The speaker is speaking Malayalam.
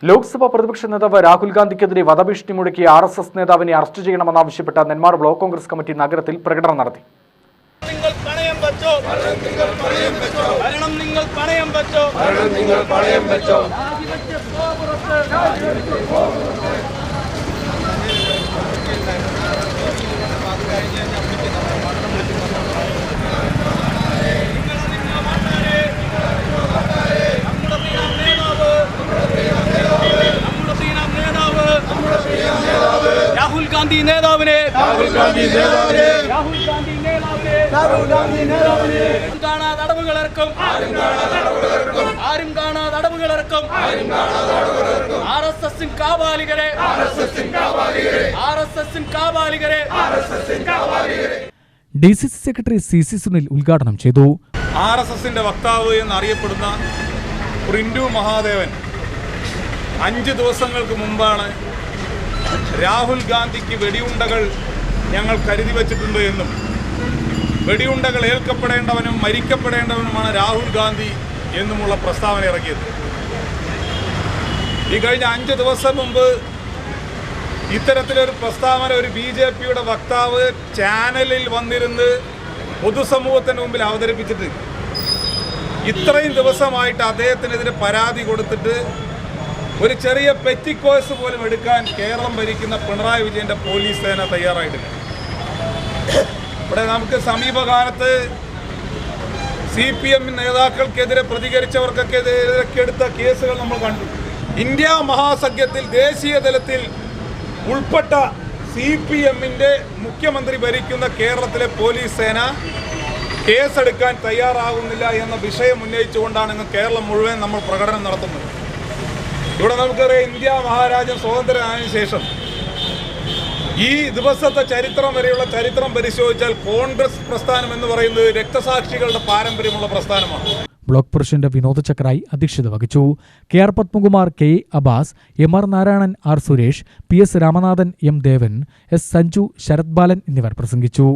ലോക്സഭാ പ്രതിപക്ഷ നേതാവ് രാഹുൽ ഗാന്ധിക്കെതിരെ വധഭീഷണി മുഴക്കിയ RSS നേതാവിനെ അറസ്റ്റ് ചെയ്യണമെന്നാവശ്യപ്പെട്ട നെന്മാർ ബ്ലോക്ക് കോൺഗ്രസ് കമ്മിറ്റി നഗരത്തിൽ പ്രകടനം നടത്തി. രാഹുൽ ഗാന്ധി നേതാവിനെ ആരും കാണാതെ അടവുകളിറക്കും. RSS കാബാലികരെ DCC സെക്രട്ടറി CC സുനിൽ ഉദ്ഘാടനം ചെയ്തു. RSSന്റെ വക്താവ് എന്നറിയപ്പെടുന്ന പ്രിന്റു മഹാദേവൻ 5 ദിവസങ്ങൾക്ക് മുമ്പാണ് രാഹുൽ ഗാന്ധിക്ക് വെടിയുണ്ടകൾ ഞങ്ങൾ കരുതി വച്ചിട്ടുണ്ട് എന്നും വെടിയുണ്ടകൾ ഏൽക്കപ്പെടേണ്ടവനും മരിക്കപ്പെടേണ്ടവനുമാണ് രാഹുൽ ഗാന്ധി എന്നുമുള്ള പ്രസ്താവന ഇറക്കിയത്. ഈ കഴിഞ്ഞ 5 ദിവസം മുമ്പ് ഇത്തരത്തിലൊരു പ്രസ്താവന ഒരു BJPയുടെ വക്താവ് ചാനലിൽ വന്നിരുന്ന് പൊതുസമൂഹത്തിന് മുമ്പിൽ അവതരിപ്പിച്ചിട്ട് ഇത്രയും ദിവസമായിട്ട് അദ്ദേഹത്തിനെതിരെ പരാതി കൊടുത്തിട്ട് ഒരു ചെറിയ പെറ്റിക്കോഴ്സ് പോലും എടുക്കാൻ കേരളം ഭരിക്കുന്ന പിണറായി വിജയൻ്റെ പോലീസ് സേന തയ്യാറായിട്ടില്ല. ഇവിടെ നമുക്ക് സമീപകാലത്ത് CPM നേതാക്കൾക്കെതിരെ പ്രതികരിച്ചവർക്കൊക്കെ എടുത്ത കേസുകൾ നമ്മൾ കണ്ടു. ഇന്ത്യ മഹാസഖ്യത്തിൽ ദേശീയ തലത്തിൽ ഉൾപ്പെട്ട CPMന്റെ മുഖ്യമന്ത്രി ഭരിക്കുന്ന കേരളത്തിലെ പോലീസ് സേന കേസെടുക്കാൻ തയ്യാറാകുന്നില്ല എന്ന വിഷയം ഉന്നയിച്ചുകൊണ്ടാണ് ഇന്ന് കേരളം മുഴുവൻ നമ്മൾ പ്രകടനം നടത്തുന്നത്. ഇവിടെ നമുക്കറിയാം, ഇന്ത്യ മഹാരാജ്യം സ്വതന്ത്രമായതിനു ശേഷം ഈ ദിവസത്തെ ചരിത്രം വരെയുള്ള ചരിത്രം പരിശോധിച്ചാൽ കോൺഗ്രസ് പ്രസ്ഥാനം എന്ന് പറയുന്നത് രക്തസാക്ഷികളുടെ പാരമ്പര്യമുള്ള പ്രസ്ഥാനമാണ്. ബ്ലോക്ക് പ്രസിഡന്റ് വിനോദ് ചക്രായി അധ്യക്ഷത വഹിച്ചു. KR Padmakumar, K Abbas, MR Narayanan, R Suresh, PS Ramanathan, M ദേവൻ, S സഞ്ജു, ശരത് ബാലൻ എന്നിവർ പ്രസംഗിച്ചു.